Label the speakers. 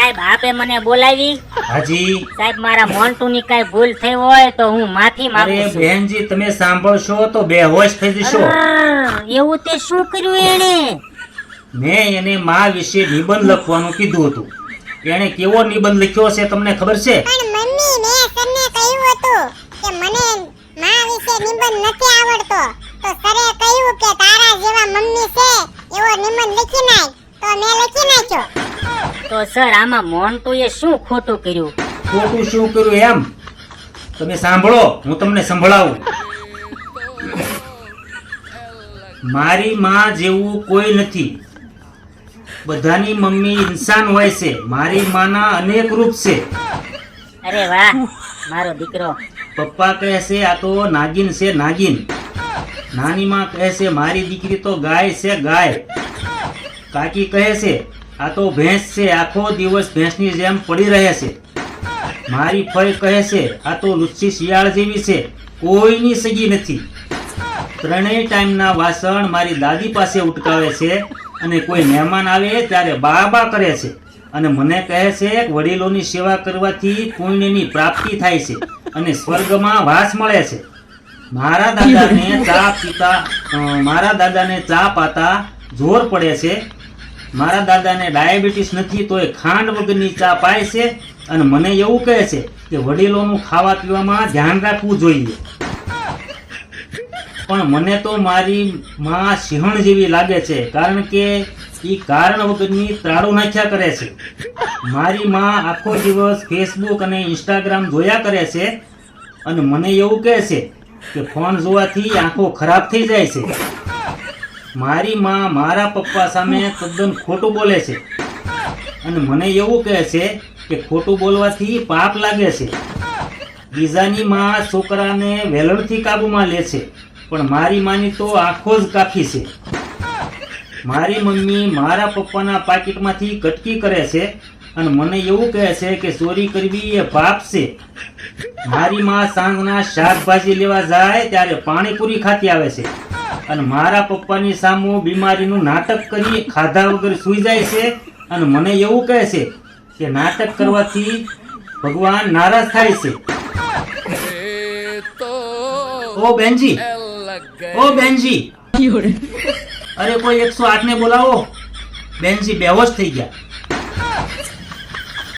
Speaker 1: સાહેબ આપે મને બોલાવી.
Speaker 2: હાજી.
Speaker 1: સાહેબ મારા મોન્ટુની કઈ ભૂલ થઈ હોય તો હું માફી માંગુ
Speaker 2: અરે
Speaker 1: છું.
Speaker 2: બહેનજી તમે સાંભળશો તો બેહોશ થઈ જશો.
Speaker 1: એવું તે શું કર્યું એને?
Speaker 2: મેં એને માં વિશે નિબંધ લખવાનું કીધું હતું. એણે કેવો નિબંધ લખ્યો છે તમને ખબર છે?
Speaker 3: પણ મમ્મી મેં સરને કહ્યું હતું કે મને માં વિશે નિબંધ નથી આવડતો, તો સરે કહ્યું કે તારા જેવા મમ્મી છે એવો નિબંધ લખી નાખ, તો મેં લખી નાખ્યો.
Speaker 1: તો સર આમાં મોન્ટુએ શું ખોટું કર્યું?
Speaker 2: ખોટું શું કર્યું એમ તમે સાંભળો, હું તમને સંભળાવું. મારી માં જેવું કોઈ નથી. બધાની મમ્મી ઇન્સાન હોય છે. મારી માના અનેક રૂપ છે.
Speaker 1: અરે વાહ મારો દીકરો.
Speaker 2: પપ્પા કહે છે આ તો નાગિન છે નાગિન. નાની માં કહે છે મારી દીકરી તો ગાય છે ગાય. કાકી કહે છે આ તો ભેંસ છે, આખો દિવસ ભેંસની જેમ પડી રહે છે. મારી ફઈ કહે છે આ તો લુચ્છી શિયાળ જેવી છે, કોઈની સગી નથી. ત્રણેય ટાઈમના વાસણ મારી દાદી પાસે ઉટકાવે છે અને કોઈ મહેમાન આવે ત્યારે બા બા કરે છે અને મને કહે છે કે વડીલોની સેવા કરવાથી પુણ્યની પ્રાપ્તિ થાય છે અને સ્વર્ગમાં વાસ મળે છે. મારા દાદાને ચા પાતા જોર પડે છે. મારા દાદાને ડાયાબિટીસ નથી તોય ખાંડ વગરની ચા પાય છે અને મને એવું કહે છે કે વડીલોનું ખાવા પીવામાં ધ્યાન રાખવું જોઈએ. પણ મને તો મારી માં સિંહણ જેવી લાગે છે, કારણ કે એ કારણ વગરની ત્રાળું નાખ્યા કરે છે. મારી માં આખો દિવસ ફેસબુક અને ઇન્સ્ટાગ્રામ જોયા કરે છે અને મને એવું કહે છે કે ફોન જોવાથી આંખો ખરાબ થઈ જાય છે. મારી માં મારા પપ્પા સામે તદ્દન ખોટું બોલે છે અને મને એવું કહે છે કે ખોટું બોલવાથી પાપ લાગે છે. બીજાની માં છોકરાને વેલણથી કાબૂમાં લે છે, પણ મારી માની તો આંખો જ કાફી છે. મારી મમ્મી મારા પપ્પાના પાકીટમાંથી કટકી કરે છે અને મને એવું કહે છે કે ચોરી કરવી એ પાપ છે. મારી માં સાંજના શાકભાજી લેવા જાય ત્યારે પાણીપુરી ખાતી આવે છે અને મારા પપ્પાની સામુ બીમારીનું નાટક કરી ખાધા વગર સૂઈ જાય છે અને મને એવું કહે છે કે નાટક કરવાથી ભગવાન નારાજ થાય છે. ઓ બેનજી, ઓ બેનજી, અરે કોઈ 108 ને બોલાવો. બેનજી બેહોશ થઈ ગયા.